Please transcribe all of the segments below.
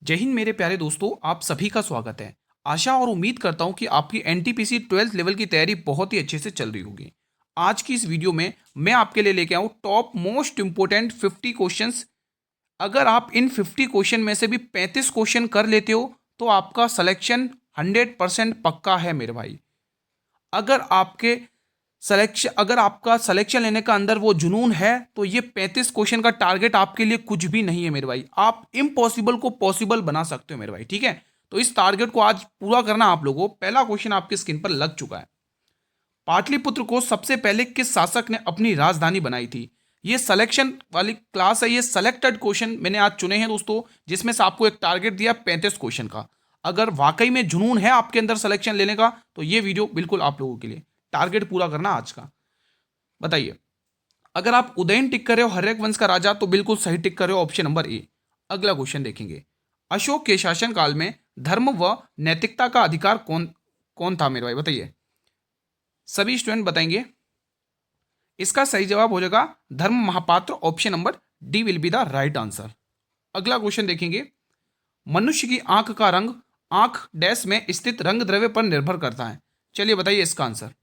जय हिंद मेरे प्यारे दोस्तों, आप सभी का स्वागत है। आशा और उम्मीद करता हूं कि आपकी एनटीपीसी 12th लेवल की तैयारी बहुत ही अच्छे से चल रही होगी। आज की इस वीडियो में मैं आपके लिए लेके आऊं टॉप मोस्ट इंपोर्टेंट 50 क्वेश्चंस। अगर आप इन 50 क्वेश्चन में से भी 35 क्वेश्चन कर लेते हो तो आपका सिलेक्शन 100% पक्का है मेरे भाई। अगर आपका सिलेक्शन लेने का अंदर वो जुनून है तो ये 35 क्वेश्चन का टारगेट आपके लिए कुछ भी नहीं है मेरे भाई। आप इम्पॉसिबल को पॉसिबल बना सकते हो मेरे भाई, ठीक है। तो इस टारगेट को आज पूरा करना आप लोगों को। पहला क्वेश्चन आपकी स्क्रीन पर लग चुका है। पाटलिपुत्र को सबसे पहले किस शासक ने अपनी राजधानी बनाई थी? ये सिलेक्शन वाली क्लास है, ये सेलेक्टेड क्वेश्चन मैंने आज चुने हैं दोस्तों, जिसमें से आपको एक टारगेट दिया 35 क्वेश्चन का। अगर वाकई में जुनून है आपके अंदर सिलेक्शन लेने का तो ये वीडियो बिल्कुल आप लोगों के लिए। टारगेट पूरा करना आज का। बताइए, अगर आप उदयन टिक कर रहे हो हर्यक वंश का राजा तो बिल्कुल सही टिक कर रहे हो, ऑप्शन नंबर ए। अगला क्वेश्चन देखेंगे। अशोक के शासनकाल में धर्म व नैतिकता का अधिकार कौन कौन था मेरे भाई? बताइए, सभी स्टूडेंट बताएंगे। इसका सही जवाब हो जाएगा Dharma Mahapatra, option number D will be the right answer. अगला क्वेश्चन देखेंगे। मनुष्य की आंख का रंग आंख डैश में स्थित रंग द्रव्य पर निर्भर करता है। चलिए बताइए इसका आंसर।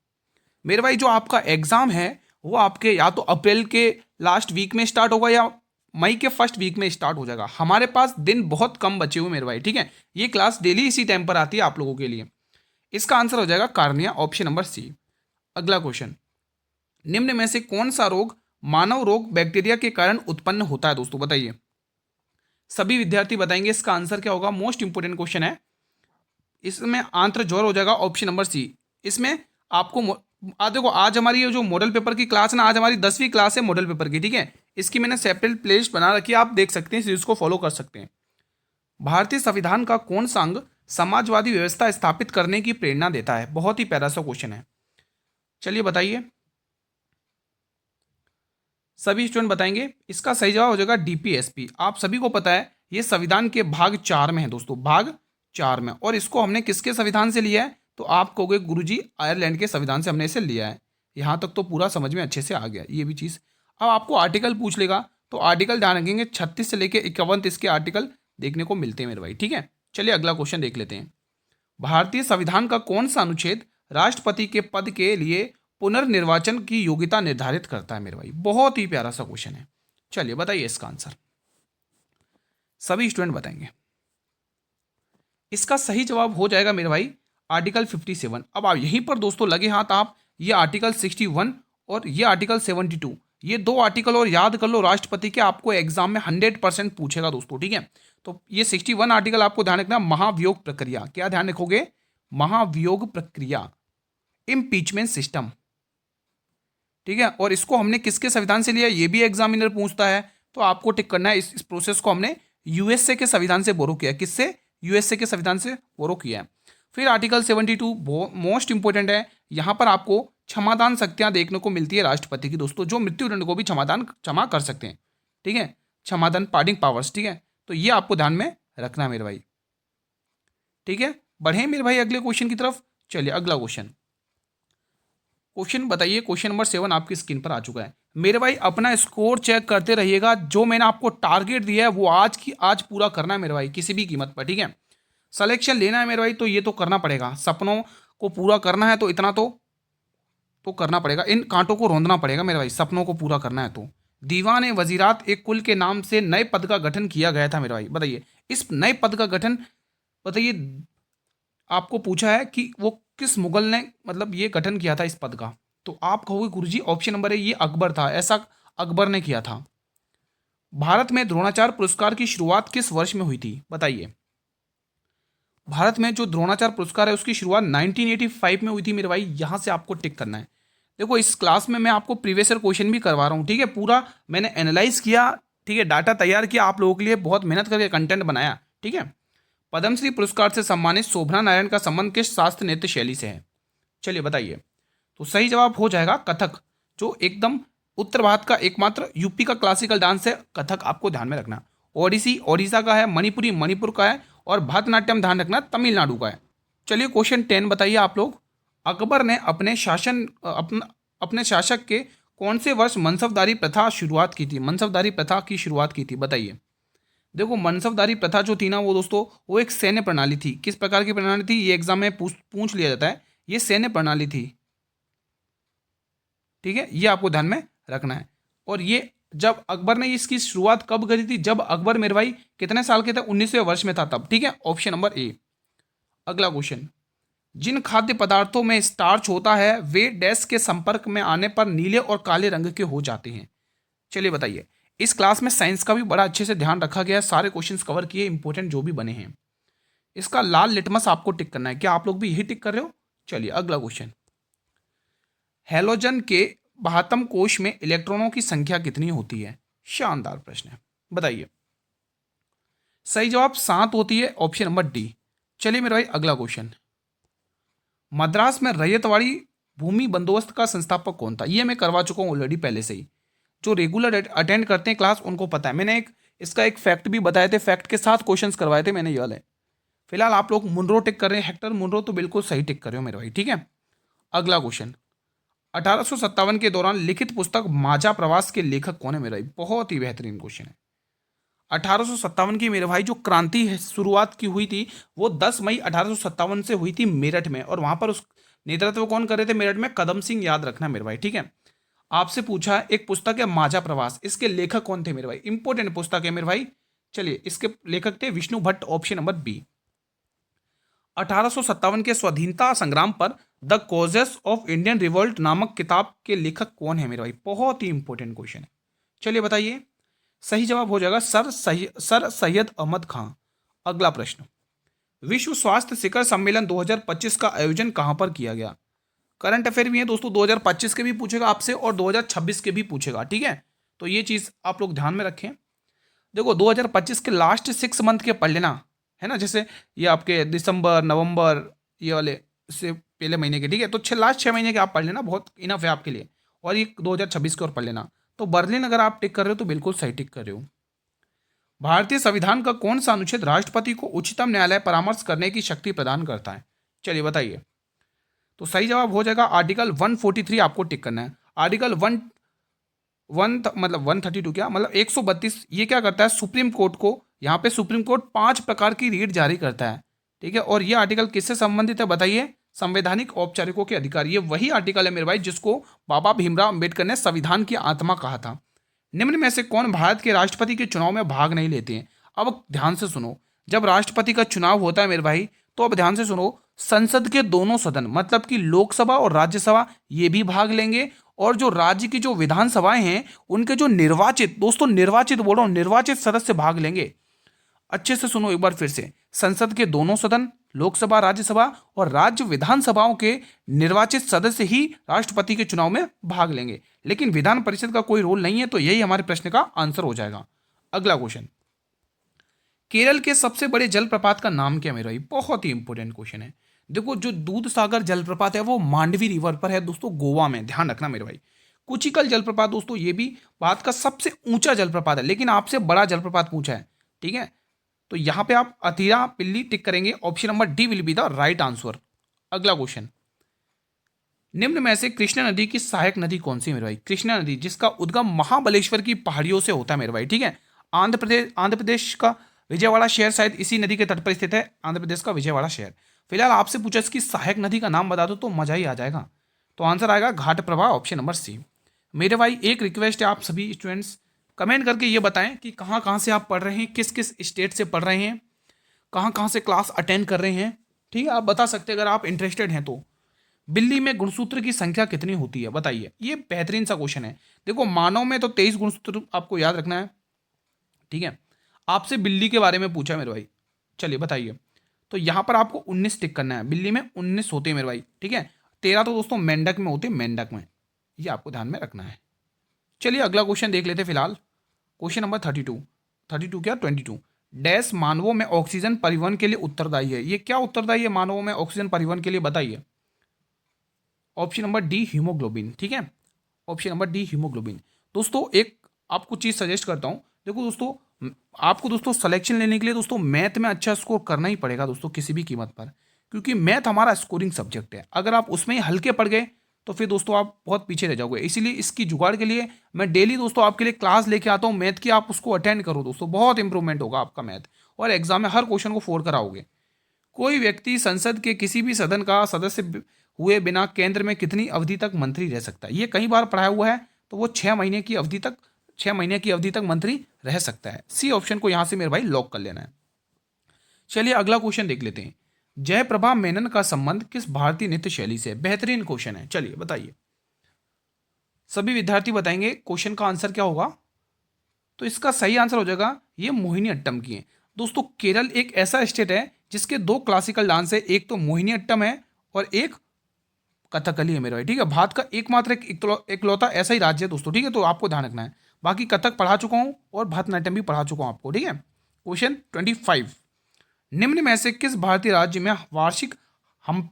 मेरे भाई, जो आपका एग्जाम है वो आपके या तो अप्रैल के लास्ट वीक में स्टार्ट होगा या मई के फर्स्ट वीक में स्टार्ट हो जाएगा। हमारे पास दिन बहुत कम बचे हुए मेरे भाई, ठीक है। ये क्लास डेली इसी टाइम पर आती है आप लोगों के लिए। इसका आंसर हो जाएगा कार्निया, ऑप्शन नंबर सी। अगला क्वेश्चन। निम्न में से कौन सा रोग मानव रोग बैक्टीरिया के कारण उत्पन्न होता है दोस्तों? बताइए, सभी विद्यार्थी बताएंगे इसका आंसर क्या होगा। मोस्ट इंपोर्टेंट क्वेश्चन है। इसमें आंत्र ज्वर हो जाएगा, ऑप्शन नंबर सी। इसमें आपको देखो, आज हमारी ये जो मॉडल पेपर की क्लास है ना, आज हमारी 10वीं क्लास है मॉडल पेपर की, ठीक है। इसकी मैंने सेपरेट प्लेलिस्ट बना रखी है, आप देख सकते हैं, सीरीज को फॉलो कर सकते हैं। भारतीय संविधान का कौन सा अंग समाजवादी व्यवस्था स्थापित करने की प्रेरणा देता है? बहुत ही प्यारा सा क्वेश्चन है। चलिए बताइए, सभी स्टूडेंट बताएंगे। इसका सही जवाब हो जाएगा डीपीएसपी। आप सभी को पता है ये संविधान के भाग 4 में है दोस्तों, भाग 4 में। और इसको हमने किसके संविधान से लिया है? तो आप कहोगे गुरुजी आयरलैंड के संविधान से हमने इसे लिया है। यहाँ तक तो पूरा समझ में अच्छे से आ गया ये भी चीज़। अब आपको आर्टिकल पूछ लेगा तो आर्टिकल ध्यान रखेंगे, 36 से लेकर 51 इसके आर्टिकल देखने को मिलते हैं मेरे भाई, ठीक है। चलिए अगला क्वेश्चन देख लेते हैं। भारतीय संविधान का कौन सा अनुच्छेद राष्ट्रपति के पद के लिए पुनर्निर्वाचन की योग्यता निर्धारित करता है मेरे भाई? बहुत ही प्यारा सा क्वेश्चन है। चलिए बताइए इसका आंसर, सभी स्टूडेंट बताएंगे। इसका सही जवाब हो जाएगा मेरे भाई आर्टिकल 57। अब आप यहीं पर दोस्तों लगे हाथ आप, ये आर्टिकल 61 और ये आर्टिकल 72, ये दो आर्टिकल और याद कर लो राष्ट्रपति के, आपको एग्जाम में 100% पूछेगा दोस्तों, ठीक है। तो ये 61 आर्टिकल आपको ध्यान रखना, महाभियोग प्रक्रिया। क्या ध्यान रखोगे? महाभियोग प्रक्रिया, इम्पीचमेंट सिस्टम, ठीक है। और इसको हमने किसके संविधान से लिया, ये भी एग्जामिनर पूछता है। तो आपको टिक करना है, इस प्रोसेस को हमने यूएसए के संविधान से बोरो किया। किससे? यूएसए के संविधान से बोरो किया है। फिर आर्टिकल 72 मोस्ट इंपोर्टेंट है। यहां पर आपको क्षमादान शक्तियां देखने को मिलती है राष्ट्रपति की दोस्तों, जो मृत्युदंड को भी क्षमा कर सकते हैं, ठीक है। क्षमादान, पार्डिंग पावर्स, ठीक है। तो ये आपको ध्यान में रखना है मेरे भाई, ठीक है। बढ़े मेरे भाई अगले क्वेश्चन की तरफ। चलिए अगला क्वेश्चन बताइए। क्वेश्चन नंबर 7 आपकी स्क्रीन पर आ चुका है मेरे भाई। अपना स्कोर चेक करते रहिएगा। जो मैंने आपको टारगेट दिया है वो आज पूरा करना है मेरे भाई, किसी भी कीमत पर, ठीक है। सिलेक्शन लेना है मेरे भाई तो ये तो करना पड़ेगा। सपनों को पूरा करना है तो इतना तो करना पड़ेगा। इन कांटों को रौंदना पड़ेगा मेरे भाई, सपनों को पूरा करना है तो। दीवान ए वजीरात एक कुल के नाम से नए पद का गठन किया गया था मेरे भाई। बताइए इस नए पद का गठन, बताइए, आपको पूछा है कि वो किस मुगल ने मतलब ये गठन किया था इस पद का। तो आप कहोगे गुरुजी ऑप्शन नंबर है ये अकबर था, ऐसा अकबर ने किया था। भारत में द्रोणाचार्य पुरस्कार की शुरुआत किस वर्ष में हुई थी? बताइए। भारत में जो द्रोणाचार्य पुरस्कार है उसकी शुरुआत 1985 में हुई थी मेरे भाई। यहां से आपको टिक करना है। देखो इस क्लास में मैं आपको प्रीवियस ईयर क्वेश्चन भी करवा रहा हूँ, ठीक है। पूरा मैंने एनालाइज किया, ठीक है, डाटा तैयार किया, आप लोगों के लिए बहुत मेहनत करके कंटेंट बनाया, ठीक है। पद्मश्री पुरस्कार से सम्मानित शोभना नारायण का संबंध किस शास्त्र नृत्य शैली से है? चलिए बताइए। तो सही जवाब हो जाएगा कथक, जो एकदम उत्तर भारत का एकमात्र यूपी का क्लासिकल डांस है कथक, आपको ध्यान में रखना। ओडिसी ओडिशा का है, मणिपुरी मणिपुर का है, और भरतनाट्यम ध्यान रखना तमिलनाडु का है। चलिए क्वेश्चन 10 बताइए आप लोग। अकबर ने अपने शासक के कौन से वर्ष मनसबदारी प्रथा शुरुआत की थी? मनसबदारी प्रथा की शुरुआत की थी, बताइए। देखो मनसबदारी प्रथा जो थी ना वो दोस्तों, वो एक सैन्य प्रणाली थी। किस प्रकार की प्रणाली थी, ये एग्जाम में पूछ लिया जाता है। ये सैन्य प्रणाली थी, ठीक है, ये आपको ध्यान में रखना है। और ये जब अकबर ने इसकी शुरुआत कब करी थी, जब अकबर मेरे भाई कितने साल के थे, 19वें वर्ष में था तब, ठीक है, ऑप्शन नंबर ए। अगला क्वेश्चन, जिन खाद्य पदार्थों में स्टार्च होता है वे डैश के संपर्क में आने पर नीले और काले रंग के हो जाते हैं। चलिए बताइए। इस क्लास में साइंस का भी बड़ा अच्छे से ध्यान रखा गया है, सारे क्वेश्चंस कवर किए, इंपॉर्टेंट जो भी बने हैं। इसका लाल लिटमस आपको टिक करना है। क्या आप लोग भी यही टिक कर रहे हो? चलिए अगला क्वेश्चन, हैलोजन के 72 कोश में इलेक्ट्रॉनों की संख्या कितनी होती है? शानदार प्रश्न है, बताइए। सही जवाब 7 होती है, ऑप्शन नंबर डी। चलिए मेरे भाई अगला क्वेश्चन, मद्रास में रैयतवाड़ी भूमि बंदोबस्त का संस्थापक कौन था? ये मैं करवा चुका हूं ऑलरेडी पहले से ही। जो रेगुलर अटेंड करते हैं क्लास उनको पता है, मैंने इसका एक फैक्ट भी बताए थे, फैक्ट के साथ क्वेश्चंस करवाए थे मैंने, ये वाले। फिलहाल आप लोग मुनरो टिक कर रहे हैं, हेक्टर मुनरो, तो बिल्कुल सही टिक कर रहे हो मेरे भाई, ठीक है। अगला क्वेश्चन, 1857 के दौरान लिखित पुस्तक माजा प्रवास के लेखक कौन है मेरे भाई? बहुत ही बेहतरीन क्वेश्चन है। 1857 की मेरे भाई जो क्रांति है शुरुआत की हुई थी वो 10 मई 1857 से हुई थी मेरठ में, और वहां पर उस नेतृत्व कौन कर रहे थे मेरठ में? कदम सिंह, याद रखना मेरे भाई, ठीक है। आपसे पूछा एक पुस्तक है माजा प्रवास, इसके लेखक कौन थे मेरे भाई? इंपॉर्टेंट पुस्तक है मेरे भाई। चलिए इसके लेखक थे Vishnu Bhatt, option number B. 1857 के स्वाधीनता संग्राम पर the causes of Indian revolt नामक किताब के लेखक कौन है मेरे भाई? बहुत ही इंपॉर्टेंट क्वेश्चन है। चलिए बताइए। सही जवाब हो जाएगा सर सैयद अहमद खां। अगला प्रश्न, विश्व स्वास्थ्य शिखर सम्मेलन 2025 का आयोजन कहां पर किया गया? करंट अफेयर भी है दोस्तों, 2025 के भी पूछेगा आपसे और 2026 के भी पूछेगा, ठीक है। तो ये चीज आप लोग ध्यान में रखें। देखो 2025 के लास्ट 6 मंथ के पढ़ लेना, है ना, जैसे ये आपके दिसंबर नवंबर ये वाले से पहले महीने के, ठीक है। तो लास्ट 6 महीने के आप पढ़ लेना, बहुत इनफ है आपके लिए। और ये 2026 के और पढ़ लेना। तो बर्लिन अगर आप टिक कर रहे हो तो बिल्कुल सही टिक कर रहे हो। भारतीय संविधान का कौन सा अनुच्छेद राष्ट्रपति को उच्चतम न्यायालय परामर्श करने की शक्ति प्रदान करता है? चलिए बताइए। तो सही जवाब हो जाएगा आर्टिकल 143, आपको टिक करना है। आर्टिकल मतलब 132 क्या मतलब 132, ये क्या करता है? सुप्रीम कोर्ट को, यहाँ पे सुप्रीम कोर्ट 5 प्रकार की रीट जारी करता है, ठीक है। और ये आर्टिकल किससे संबंधित है बताइए? संवैधानिक औपचारिकों के अधिकार। ये वही आर्टिकल है मेरे भाई जिसको बाबा भीमराव अंबेडकर ने संविधान की आत्मा कहा था। निम्न में से कौन भारत के राष्ट्रपति के चुनाव में भाग नहीं लेते हैं? अब ध्यान से सुनो, जब राष्ट्रपति का चुनाव होता है मेरे भाई, तो अब ध्यान से सुनो, संसद के दोनों सदन मतलब कि लोकसभा और राज्यसभा ये भी भाग लेंगे, और जो राज्य की जो विधानसभाएं हैं उनके जो निर्वाचित, दोस्तों निर्वाचित बोल रहा हूं, निर्वाचित सदस्य भाग लेंगे। अच्छे से सुनो एक बार फिर से, संसद के दोनों सदन, लोकसभा, राज्यसभा और राज्य विधानसभाओं के निर्वाचित सदस्य ही राष्ट्रपति के चुनाव में भाग लेंगे, लेकिन विधान परिषद का कोई रोल नहीं है। तो यही हमारे प्रश्न का आंसर हो जाएगा। अगला क्वेश्चन, केरल के सबसे बड़े जलप्रपात का नाम क्या मेरे भाई? बहुत ही इंपॉर्टेंट क्वेश्चन है। देखो जो दूध सागर जलप्रपात है वो मांडवी रिवर पर है दोस्तों, गोवा में, ध्यान रखना मेरे भाई। कुचिकल जलप्रपात दोस्तों ये भी भारत का सबसे ऊंचा जलप्रपात है, लेकिन आपसे बड़ा जलप्रपात पूछा है, ठीक है। तो यहां पे आप अतीरा पिल्ली टिक करेंगे, option number D will be the right answer. अगला क्वेश्चन, निम्न में से कृष्णा नदी की सहायक नदी कौन सी मेरे भाई? कृष्णा नदी जिसका उद्गम महाबलेश्वर की पहाड़ियों से होता है मेरे भाई, ठीक है। आंध्र प्रदेश का विजयवाड़ा शहर शायद इसी नदी के तट पर स्थित है, आंध्र प्रदेश का विजयवाड़ा शहर। फिलहाल आपसे पूछा इसकी सहायक नदी का नाम बता दो तो मजा ही आ जाएगा। तो आंसर आएगा घाट प्रभा, ऑप्शन नंबर सी। मेरे भाई एक रिक्वेस्ट है, आप सभी स्टूडेंट्स कमेंट करके ये बताएं कि कहाँ कहाँ से आप पढ़ रहे हैं, किस किस स्टेट से पढ़ रहे हैं, कहाँ कहाँ से क्लास अटेंड कर रहे हैं, ठीक है। आप बता सकते हैं अगर आप इंटरेस्टेड हैं तो। बिल्ली में गुणसूत्र की संख्या कितनी होती है बताइए? ये बेहतरीन सा क्वेश्चन है। देखो मानव में तो 23 गुणसूत्र आपको याद रखना है, ठीक है। आपसे बिल्ली के बारे में पूछा है मेरे भाई, चलिए बताइए। तो यहां पर आपको 19 टिक करना है, बिल्ली में 19 होते हैं मेरे भाई, ठीक है। 13 तो दोस्तों मेंढक में होते हैं, मेंढक में, ये आपको ध्यान में रखना है। चलिए अगला क्वेश्चन देख लेते फिलहाल। क्वेश्चन नंबर 32 क्या 22, डैश मानवों में ऑक्सीजन परिवहन के लिए उत्तरदायी है? ये क्या उत्तरदायी है मानवों में ऑक्सीजन परिवहन के लिए बताइए? ऑप्शन नंबर डी हीमोग्लोबिन, ठीक है। Option number D haemoglobin. दोस्तों एक आपको चीज सजेस्ट करता हूं, देखो दोस्तों आपको दोस्तों सिलेक्शन लेने के लिए दोस्तों मैथ में अच्छा स्कोर करना ही पड़ेगा दोस्तों, किसी भी कीमत पर, क्योंकि मैथ हमारा स्कोरिंग सब्जेक्ट है। अगर आप उसमें ही हल्के पड़ गए तो फिर दोस्तों आप बहुत पीछे रह जाओगे। इसीलिए इसकी जुगाड़ के लिए मैं डेली दोस्तों आपके लिए क्लास लेके आता हूँ मैथ की, आप उसको अटेंड करो दोस्तों, बहुत इंप्रूवमेंट होगा आपका मैथ, और एग्जाम में हर क्वेश्चन को 4 कराओगे। कोई व्यक्ति संसद के किसी भी सदन का सदस्य हुए बिना केंद्र में कितनी अवधि तक मंत्री रह सकता है? ये कई बार पढ़ाया हुआ है, तो वो 6 महीने की अवधि तक मंत्री रह सकता है। सी ऑप्शन को यहां से मेरे भाई लॉक कर लेना है। चलिए अगला क्वेश्चन देख लेते हैं। जयप्रभा मेनन का संबंध किस भारतीय नृत्य शैली से? बेहतरीन क्वेश्चन है, चलिए बताइए। सभी विद्यार्थी बताएंगे क्वेश्चन का आंसर क्या होगा। तो इसका सही आंसर हो जाएगा ये मोहिनी अट्टम की है। दोस्तों केरल एक ऐसा स्टेट है जिसके 2 क्लासिकल डांस है, एक तो मोहिनी अट्टम है और एक कथकली है मेरे भाई, ठीक है। भारत का एकमात्र एकलौता ऐसा ही राज्य है दोस्तों, ठीक है, तो आपको ध्यान रखना है। बाकी कथक पढ़ा चुका हूं और भरतनाट्यम भी पढ़ा चुका हूं आपको, ठीक है। क्वेश्चन 25, निम्न में से किस भारतीय राज्य में वार्षिक हम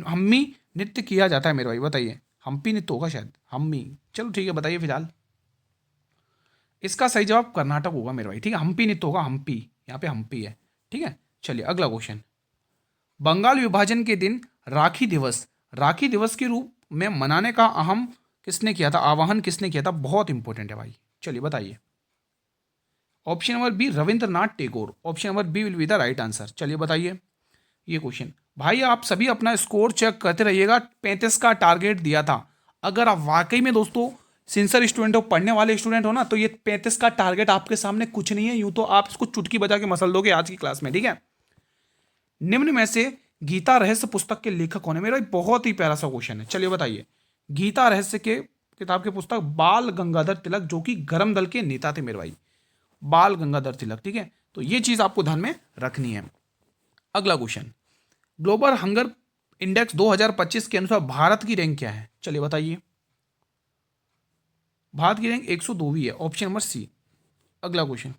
हम्मी नृत्य किया जाता है मेरे भाई? बताइए। हम्पी नृत्य होगा शायद, हम्मी, चलो ठीक है बताइए फिलहाल। इसका सही जवाब कर्नाटक होगा मेरे भाई, ठीक है। हम्पी नृत्य होगा, हम्पी, यहाँ पे हम्पी है, ठीक है। चलिए अगला क्वेश्चन। बंगाल विभाजन के दिन राखी दिवस के रूप में मनाने का किसने किया था, आह्वान किसने किया था? बहुत इंपॉर्टेंट है भाई, चलिए बताइए। Option number B Rabindranath Tagore, option number B will be the right answer. चलिए बताइए ये क्वेश्चन। भाई आप सभी अपना स्कोर चेक करते रहिएगा, 35 का टारगेट दिया था। अगर आप वाकई में दोस्तों सिंसियर स्टूडेंट हो, पढ़ने वाले स्टूडेंट हो ना, तो ये 35 का टारगेट आपके सामने कुछ नहीं है, यूं तो आप इसको चुटकी बजा के मसल दोगे आज की क्लास में, ठीक है। निम्न में से गीता रहस्य पुस्तक के लेखक कौन है? मेरा बहुत ही प्यारा सा क्वेश्चन है, चलिए बताइए। गीता रहस्य के किताब के पुस्तक बाल गंगाधर तिलक, जो कि गरम दल के नेता थे मेरे भाई, बाल गंगाधर तिलक, ठीक है। तो ये चीज आपको ध्यान में रखनी है। अगला क्वेश्चन, ग्लोबल हंगर इंडेक्स 2025 के अनुसार भारत की रैंक क्या है? चलिए बताइए। भारत की रैंक 102वीं है, ऑप्शन नंबर सी। अगला क्वेश्चन,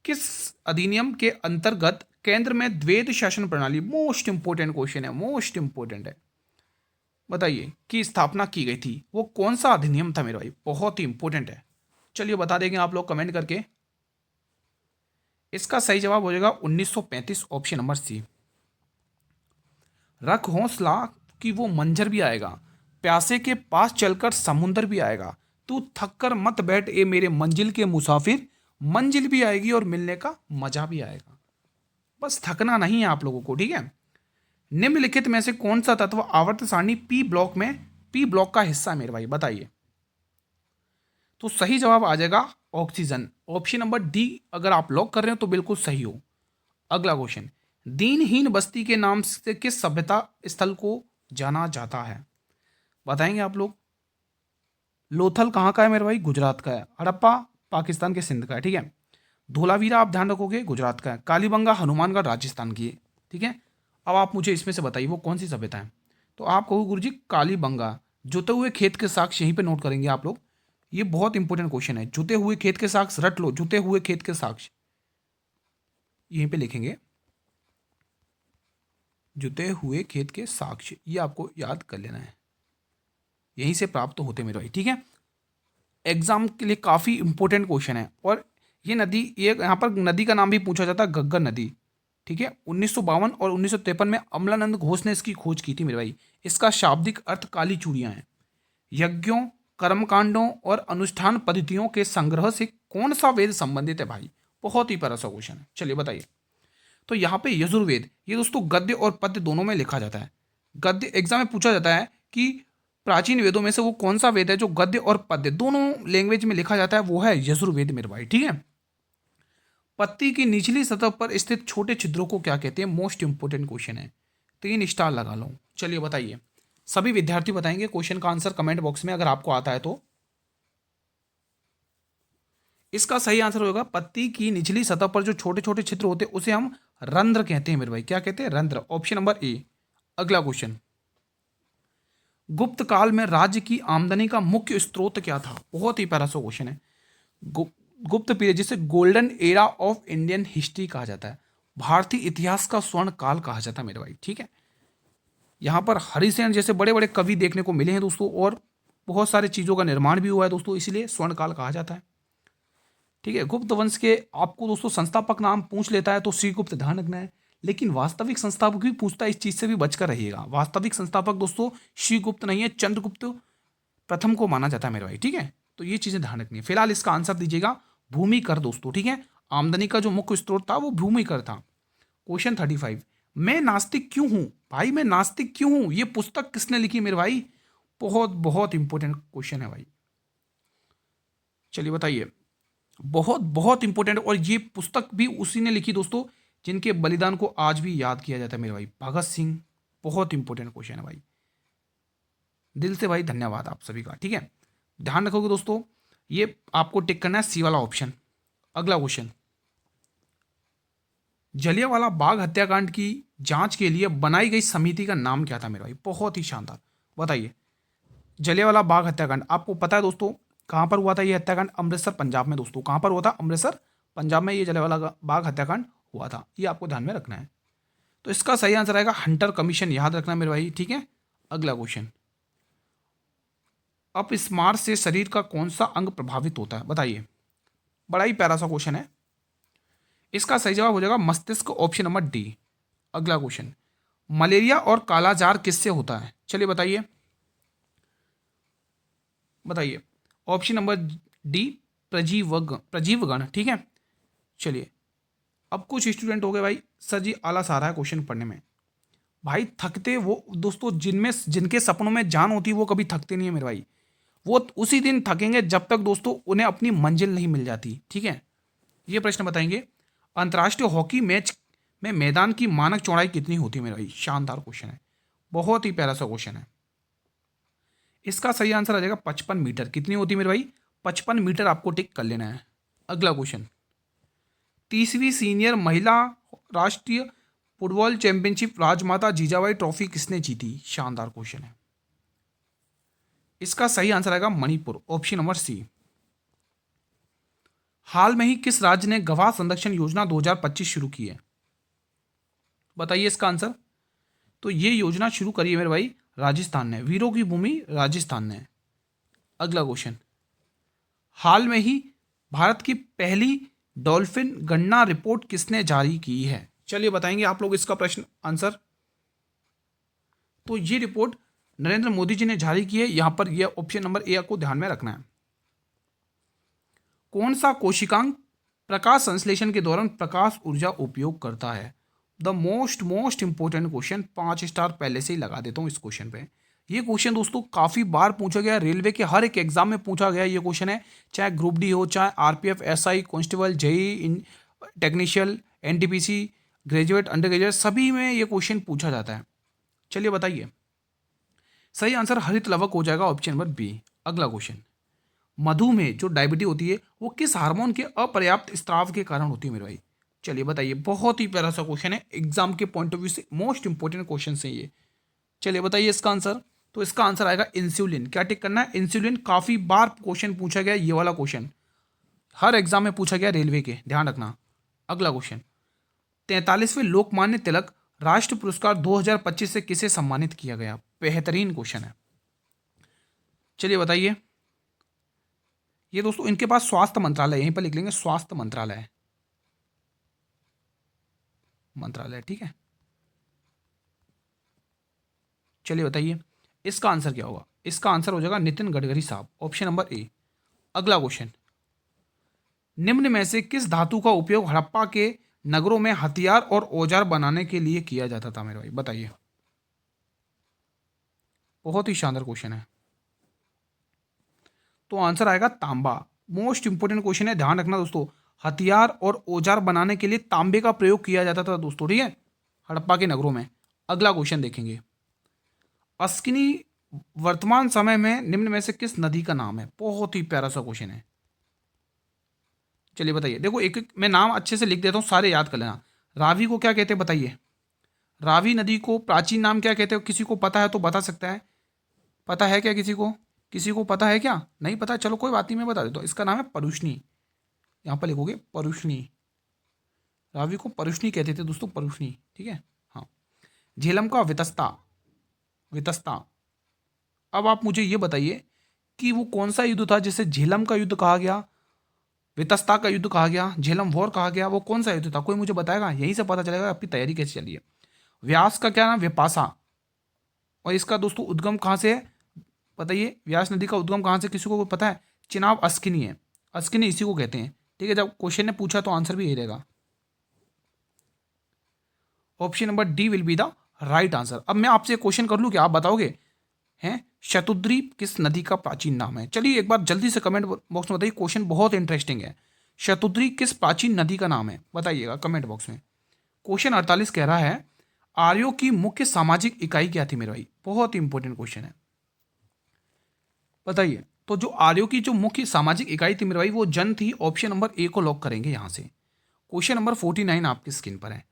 किस अधिनियम के अंतर्गत केंद्र में द्वैध शासन प्रणाली, मोस्ट इंपोर्टेंट क्वेश्चन है, मोस्ट इंपोर्टेंट है, बताइए, की स्थापना की गई थी? वो कौन सा अधिनियम था मेरे भाई? बहुत ही इंपोर्टेंट है, चलिए बता देंगे आप लोग कमेंट करके। इसका सही जवाब हो जाएगा 1935, ऑप्शन नंबर सी। रख हौसला कि वो मंजर भी आएगा, प्यासे के पास चलकर समुंदर भी आएगा, तू थक कर मत बैठ ए मेरे मंजिल के मुसाफिर, मंजिल भी आएगी और मिलने का मजा भी आएगा। बस थकना नहीं है आप लोगों को, ठीक है। निम्नलिखित में से कौन सा तत्व आवर्त सारणी पी ब्लॉक का हिस्सा है मेरे भाई? बताइए। तो सही जवाब आ जाएगा ऑक्सीजन, ऑप्शन नंबर डी। अगर आप लॉक कर रहे हो तो बिल्कुल सही हो। अगला क्वेश्चन, दीनहीन बस्ती के नाम से किस सभ्यता स्थल को जाना जाता है? बताएंगे आप लोग। लोथल कहाँ का है मेरे भाई? गुजरात का है। हड़प्पा पाकिस्तान के सिंध का है, ठीक है। धोलावीरा आप ध्यान रखोगे गुजरात का है। कालीबंगा हनुमानगढ़ राजस्थान की है, ठीक है। अब आप मुझे इसमें से बताइए वो कौन सी सभ्यता है? तो आप कहो गुरुजी कालीबंगा। जुते हुए खेत के साक्ष्य यहीं पे नोट करेंगे आप लोग, ये बहुत इंपॉर्टेंट क्वेश्चन है। जुते हुए खेत के साक्ष्य रट लो, जुते हुए खेत के साक्ष्य यहीं पे लिखेंगे, जुते हुए खेत के साक्ष्य, ये आपको याद कर लेना है, यहीं से प्राप्त होते मेरे भाई, ठीक है। एग्जाम के लिए काफी इंपॉर्टेंट क्वेश्चन है। और ये नदी, ये यहाँ पर नदी का नाम भी पूछा जाता है, घग्गर नदी, ठीक है। 1952 और 1953 में अमलानंद घोष ने इसकी खोज की थी मेरे भाई। इसका शाब्दिक अर्थ काली चूड़ियां हैं। यज्ञों, कर्मकांडों और अनुष्ठान पद्धतियों के संग्रह से कौन सा वेद संबंधित है भाई? बहुत ही प्यारा सा क्वेश्चन है, चलिए बताइए। तो यहाँ पे यजुर्वेद, ये दोस्तों गद्य और पद्य दोनों में लिखा जाता है। गद्य एग्जाम में पूछा जाता है कि प्राचीन वेदों में से वो कौन सा वेद है जो गद्य और पद्य दोनों लैंग्वेज में लिखा जाता है? वो है यजुर्वेद मेरे भाई, ठीक है। पत्ती की निचली सतह पर स्थित छोटे छिद्रों को क्या कहते हैं? मोस्ट इंपोर्टेंट क्वेश्चन है, 3 स्टार लगा लो। चलिए बताइए, सभी विद्यार्थी बताएंगे क्वेश्चन का आंसर कमेंट बॉक्स में अगर आपको आता है तो। इसका सही आंसर होगा पत्ती की निचली सतह पर जो छोटे छोटे छिद्र होते हैं उसे हम रंध्र कहते हैं मेरे भाई। क्या कहते हैं? रंध्र, ऑप्शन नंबर ए। अगला क्वेश्चन, गुप्त काल में राज्य की आमदनी का मुख्य स्रोत क्या था? बहुत ही प्यारा सा क्वेश्चन है। गुप्त पीरियड, जिसे golden era of Indian history कहा जाता है, भारतीय इतिहास का स्वर्ण काल कहा जाता है मेरे भाई, ठीक है। यहाँ पर हरिसेन जैसे बड़े बड़े कवि देखने को मिले हैं दोस्तों, और बहुत सारी चीज़ों का निर्माण भी हुआ है दोस्तों, इसलिए स्वर्ण काल कहा जाता है, ठीक है। गुप्त वंश के आपको दोस्तों संस्थापक नाम पूछ लेता है तो श्रीगुप्त ध्यान रखना है, लेकिन वास्तविक संस्थापक भी पूछता है, इस चीज से भी बचकर रहिएगा। वास्तविक संस्थापक दोस्तों श्रीगुप्त नहीं है, चंद्रगुप्त प्रथम को माना जाता है मेरे भाई, ठीक है। तो ये चीजें ध्यान रखनी है। फिलहाल इसका आंसर दीजिएगा भूमि कर दोस्तों, ठीक है। आमदनी का जो मुख्य स्रोत था वो भूमि कर था। क्वेश्चन 35, मैं नास्तिक क्यों हूं? भाई मैं नास्तिक क्यों हूं, ये पुस्तक किसने लिखी मेरे भाई? बहुत बहुत इंपॉर्टेंट क्वेश्चन है भाई। चलिए बताइए, बहुत बहुत इंपॉर्टेंट। और ये पुस्तक भी उसी ने लिखी दोस्तों जिनके बलिदान को आज भी याद किया जाता है मेरे भाई, भगत सिंह। बहुत इंपॉर्टेंट क्वेश्चन है भाई, दिल से भाई धन्यवाद आप सभी का, ठीक है। ध्यान रखोगे दोस्तों, ये आपको टिक करना है सी वाला ऑप्शन। अगला क्वेश्चन, जलियांवाला बाग हत्याकांड की जांच के लिए बनाई गई समिति का नाम क्या था मेरे भाई? बहुत ही शानदार, बताइए। जलियांवाला बाग हत्याकांड आपको पता है दोस्तों कहां पर हुआ था ये हत्याकांड? अमृतसर पंजाब में दोस्तों। कहां पर हुआ था? अमृतसर पंजाब में ये जलियांवाला बाग हत्याकांड हुआ था, ये आपको ध्यान में रखना है। तो इसका सही आंसर आएगा हंटर कमीशन, याद रखना मेरे भाई, ठीक है। अगला क्वेश्चन, अपस्मार से शरीर का कौन सा अंग प्रभावित होता है? बताइए, बड़ा ही प्यारा सा क्वेश्चन है। इसका सही जवाब हो जाएगा मस्तिष्क, ऑप्शन नंबर डी। अगला क्वेश्चन, मलेरिया और कालाजार किससे होता है? चलिए बताइए, बताइए। ऑप्शन नंबर डी, प्रजीवगण, ठीक है। चलिए, अब कुछ स्टूडेंट हो गए भाई सर जी आलस आ रहा है क्वेश्चन पढ़ने में। भाई थकते वो दोस्तों जिनमें जिनके सपनों में जान होती है वो कभी थकते नहीं है मेरे भाई। वो उसी दिन थकेंगे जब तक दोस्तों उन्हें अपनी मंजिल नहीं मिल जाती, ठीक है। ये प्रश्न बताएंगे, अंतर्राष्ट्रीय हॉकी मैच में मैदान की मानक चौड़ाई कितनी होती है मेरे भाई? शानदार क्वेश्चन है, बहुत ही प्यारा सा क्वेश्चन है। इसका सही आंसर आ जाएगा 55 मीटर। कितनी होती है मेरे भाई? 55 मीटर आपको टिक कर लेना है। अगला क्वेश्चन, 30वीं सीनियर महिला राष्ट्रीय फुटबॉल चैंपियनशिप राजमाता जीजाबाई ट्रॉफी किसने जीती? शानदार क्वेश्चन है। इसका सही आंसर आएगा मणिपुर, ऑप्शन नंबर सी। हाल में ही किस राज्य ने गवाह संरक्षण योजना 2025 शुरू की है? बताइए इसका आंसर। तो ये योजना शुरू करी है मेरे भाई राजस्थान ने, वीरों की भूमि राजस्थान ने। अगला क्वेश्चन, हाल में ही भारत की पहली डॉल्फिन गणना रिपोर्ट किसने जारी की है? चलिए बताएंगे आप लोग इसका प्रश्न आंसर। तो ये रिपोर्ट नरेंद्र मोदी जी ने जारी की है। यहां पर यह ऑप्शन नंबर ए को ध्यान में रखना है। कौन सा कोशिकांग प्रकाश संश्लेषण के दौरान प्रकाश ऊर्जा उपयोग करता है? The most important question, 5 star पहले से ही लगा देता हूं इस क्वेश्चन पे। ये क्वेश्चन दोस्तों काफी बार पूछा गया, रेलवे के हर एक एग्जाम में पूछा गया ये क्वेश्चन है, चाहे ग्रुप डी हो, चाहे RPF, SI, constable, JE, technician, NTPC, graduate, undergraduate, सभी में ये क्वेश्चन पूछा जाता है। चलिए बताइए, सही आंसर हरित लवक हो जाएगा, ऑप्शन नंबर बी। अगला क्वेश्चन, मधुमेह जो डायबिटीज होती है वो किस हार्मोन के अपर्याप्त स्त्राव के कारण होती है मेरे भाई? चलिए बताइए, बहुत ही प्यारा सा क्वेश्चन है, एग्जाम के पॉइंट ऑफ व्यू से मोस्ट इंपोर्टेंट क्वेश्चन है ये। चलिए बताइए इसका आंसर। तो इसका आंसर आएगा इंसुलिन। क्या टिक करना है? इंसुलिन। काफी बार क्वेश्चन पूछा गया, ये वाला क्वेश्चन हर एग्जाम में पूछा गया रेलवे के, ध्यान रखना। अगला क्वेश्चन, 43वें लोकमान्य तिलक राष्ट्र पुरस्कार 2025 से किसे सम्मानित किया गया? बेहतरीन क्वेश्चन है। चलिए बताइए, ये दोस्तों इनके पास स्वास्थ्य मंत्रालय, यहीं पर लिख लेंगे स्वास्थ्य मंत्रालय, ठीक है। चलिए बताइए इसका आंसर क्या होगा? इसका आंसर हो जाएगा नितिन गडकरी साहब, ऑप्शन नंबर ए। अगला क्वेश्चन, निम्न में से किस धातु का उपयोग हड़प्पा के नगरों में हथियार और औजार बनाने के लिए किया जाता था मेरे भाई? बताइए, बहुत ही शानदार क्वेश्चन है। तो आंसर आएगा तांबा। मोस्ट इंपोर्टेंट क्वेश्चन है, ध्यान रखना दोस्तों। हथियार और औजार बनाने के लिए तांबे का प्रयोग किया जाता था दोस्तों, ठीक है, हड़प्पा के नगरों में। अगला क्वेश्चन देखेंगे, अस्किनी वर्तमान समय में निम्न में से किस नदी का नाम है? बहुत ही प्यारा सा क्वेश्चन है। चलिए बताइए, देखो एक एक मैं नाम अच्छे से लिख देता हूँ, सारे याद कर लेना। रावी को क्या कहते हैं बताइए? रावी नदी को प्राचीन नाम क्या कहते हैं? किसी को पता है तो बता सकता है। पता है क्या किसी को पता है क्या? नहीं पता, चलो कोई बात नहीं, मैं बता देता हूँ। इसका नाम है परुष्णी। यहाँ पर लिखोगे परुष्णी। रावी को परुष्णी कहते थे दोस्तों, परुष्णी, ठीक है। हाँ, झेलम का वितस्ता। अब आप मुझे ये बताइए कि वो कौन सा युद्ध था जिसे झेलम का युद्ध कहा गया? वितस्ता का युद्ध कहा गया, झेलम वॉर कहा गया, वो कौन सा युद्ध था? कोई मुझे बताएगा? यहीं से पता चलेगा आपकी तैयारी कैसे चली है। व्यास का क्या नाम? विपाशा। और इसका दोस्तों उद्गम कहाँ से है बताइए? व्यास नदी का उद्गम कहाँ से, किसी को पता है? चिनाब अस्किनी है, अस्किनी इसी को कहते हैं। ठीक है, जब क्वेश्चन ने पूछा तो आंसर भी यही रहेगा। Option number D will be the right answer. अब मैं आपसे क्वेश्चन कर लूँ क्या आप बताओगे? हैं, शतुद्री किस नदी का प्राचीन नाम है? चलिए एक बार जल्दी से कमेंट बॉक्स में बताइए, क्वेश्चन बहुत इंटरेस्टिंग है। शतुद्री किस प्राचीन नदी का नाम है? बताइएगा कमेंट बॉक्स में। क्वेश्चन 48 कह रहा है आर्यों की मुख्य सामाजिक इकाई क्या थी मेरे भाई? बहुत इंपॉर्टेंट क्वेश्चन है, बताइए। तो जो आर्यों की जो मुख्य सामाजिक इकाई थी मेरे भाई वो जन थी। ऑप्शन नंबर ए को लॉक करेंगे यहां से। क्वेश्चन नंबर 49 आपकी स्क्रीन पर है।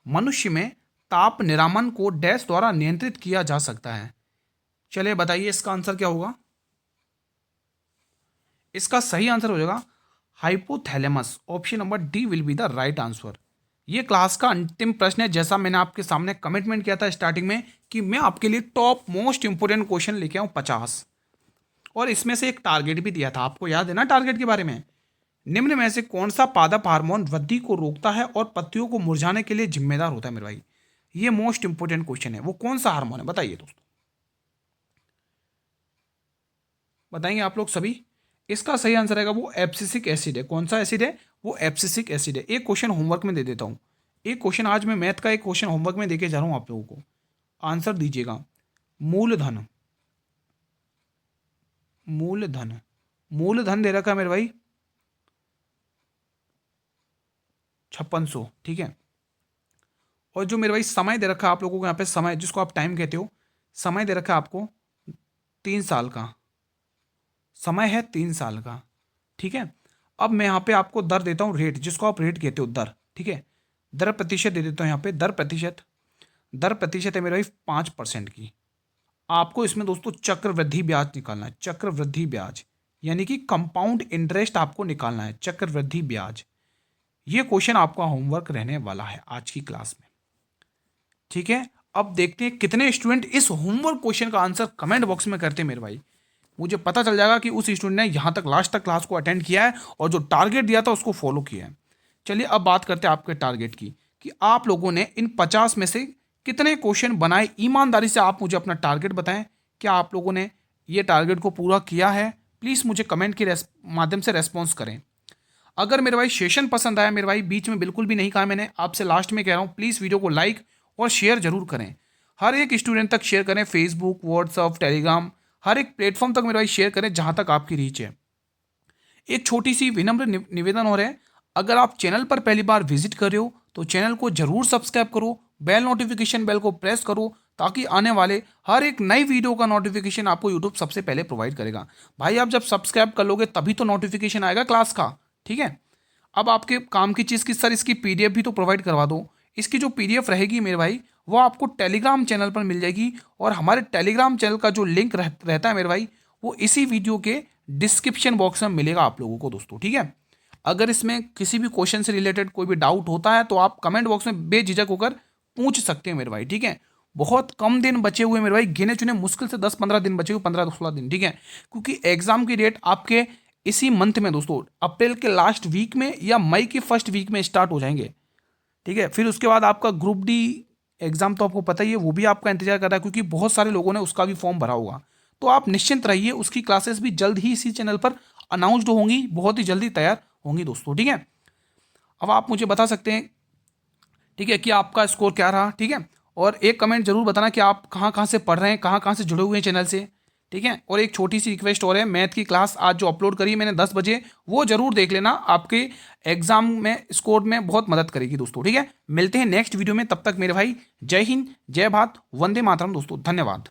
मनुष्य में ताप निरामन को डैश द्वारा नियंत्रित किया जा सकता है? चलिए बताइए इसका आंसर क्या होगा? इसका सही आंसर हो जाएगा hypothalamus. Option number D will be the right answer. ये क्लास का अंतिम प्रश्न है। जैसा मैंने आपके सामने कमिटमेंट किया था स्टार्टिंग में कि मैं आपके लिए टॉप मोस्ट इंपोर्टेंट क्वेश्चन लेके आऊं 50, और इसमें से एक टारगेट भी दिया था। आपको याद है ना टारगेट के बारे में? निम्न में से कौन सा पादप हार्मोन वृद्धि को रोकता है और पत्तियों को मुरझाने के लिए जिम्मेदार होता है मेरे भाई? ये मोस्ट इंपोर्टेंट क्वेश्चन है। वो कौन सा हार्मोन है बताइए दोस्तों, बताएंगे आप लोग सभी? इसका सही आंसर आएगा वो एब्सिसिक एसिड है। कौन सा एसिड है? वो एब्सिसिक एसिड है। एक क्वेश्चन होमवर्क में दे देता हूँ। एक क्वेश्चन आज मैं मैथ का एक क्वेश्चन होमवर्क में देके जा रहा हूँ आप लोगों को, आंसर दीजिएगा। मूलधन, मूलधन, मूलधन दे रखा है मेरे भाई 5600। ठीक है, और जो मेरे भाई समय दे रखा है आप लोगों को यहाँ पे, समय जिसको आप टाइम कहते हो, समय दे रखा है आपको 3 साल का। समय है 3 साल का। ठीक है, अब मैं यहाँ पे आपको दर देता हूँ, रेट जिसको आप रेट कहते हो, दर। ठीक है, दर प्रतिशत दे देता हूँ यहाँ पे। दर प्रतिशत, दर प्रतिशत है मेरे भाई 5% की। आपको इसमें दोस्तों चक्रवृद्धि ब्याज निकालना है। चक्रवृद्धि ब्याज यानी कि कंपाउंड इंटरेस्ट आपको निकालना है, चक्रवृद्धि ब्याज। ये क्वेश्चन आपका होमवर्क रहने वाला है आज की क्लास में। ठीक है, अब देखते हैं कितने स्टूडेंट इस होमवर्क क्वेश्चन का आंसर कमेंट बॉक्स में करते हैं मेरे भाई। मुझे पता चल जाएगा कि उस स्टूडेंट ने यहाँ तक लास्ट तक क्लास को अटेंड किया है और जो टारगेट दिया था उसको फॉलो किया है। चलिए अब बात करते हैं आपके टारगेट की, कि आप लोगों ने इन 50 में से कितने क्वेश्चन बनाए। ईमानदारी से आप मुझे अपना टारगेट बताएं, क्या आप लोगों ने ये टारगेट को पूरा किया है? प्लीज़ मुझे कमेंट के माध्यम से रेस्पॉन्स करें। अगर मेरे भाई सेशन पसंद आया मेरे भाई, बीच में बिल्कुल भी नहीं कहा मैंने, आपसे लास्ट में कह रहा हूँ, प्लीज़ वीडियो को लाइक और शेयर जरूर करें। हर एक स्टूडेंट तक शेयर करें, फेसबुक, व्हाट्सअप, टेलीग्राम, हर एक प्लेटफॉर्म तक मेरे भाई शेयर करें जहाँ तक आपकी रीच है। एक छोटी सी विनम्र निवेदन हो रहा है, अगर आप चैनल पर पहली बार विजिट कर रहे हो तो चैनल को जरूर सब्सक्राइब करो, बेल नोटिफिकेशन बेल को प्रेस करो, ताकि आने वाले हर एक नई वीडियो का नोटिफिकेशन आपको यूट्यूब सबसे पहले प्रोवाइड करेगा। भाई आप जब सब्सक्राइब कर लोगे तभी तो नोटिफिकेशन आएगा क्लास का। ठीक है, अब आपके काम की चीज़ की सर इसकी पीडीएफ भी तो प्रोवाइड करवा दो। इसकी जो पीडीएफ रहेगी मेरे भाई वो आपको टेलीग्राम चैनल पर मिल जाएगी, और हमारे टेलीग्राम चैनल का जो लिंक रहता है मेरे भाई वो इसी वीडियो के डिस्क्रिप्शन बॉक्स में मिलेगा आप लोगों को दोस्तों। ठीक है, अगर इसमें किसी भी क्वेश्चन से रिलेटेड कोई भी डाउट होता है तो आप कमेंट बॉक्स में बेझिझक होकर पूछ सकते हैं मेरे भाई। ठीक है, बहुत कम दिन बचे हुए मेरे भाई, गिने चुने मुश्किल से 10-15 दिन बचे हुए, 15-16 दिन। ठीक है, क्योंकि एग्जाम की डेट आपके इसी मंथ में दोस्तों अप्रैल के लास्ट वीक में या मई की फर्स्ट वीक में स्टार्ट हो जाएंगे। ठीक है, फिर उसके बाद आपका ग्रुप डी एग्जाम तो आपको पता ही है, वो भी आपका इंतजार कर रहा है, क्योंकि बहुत सारे लोगों ने उसका भी फॉर्म भरा होगा। तो आप निश्चिंत रहिए, उसकी क्लासेस भी जल्द ही इसी चैनल पर अनाउंसड होंगी, बहुत ही जल्दी तैयार होंगी दोस्तों। ठीक है, अब आप मुझे बता सकते हैं ठीक है कि आपका स्कोर क्या रहा। ठीक है, और एक कमेंट जरूर बताना कि आप कहाँ कहाँ से पढ़ रहे हैं, कहाँ कहाँ से जुड़े हुए हैं चैनल से। ठीक है, और एक छोटी सी रिक्वेस्ट और है, मैथ की क्लास आज जो अपलोड करी है मैंने 10 बजे, वो जरूर देख लेना, आपके एग्जाम में स्कोर में बहुत मदद करेगी दोस्तों। ठीक है, मिलते हैं नेक्स्ट वीडियो में, तब तक मेरे भाई जय हिंद, जय भारत, वंदे मातरम दोस्तों, धन्यवाद।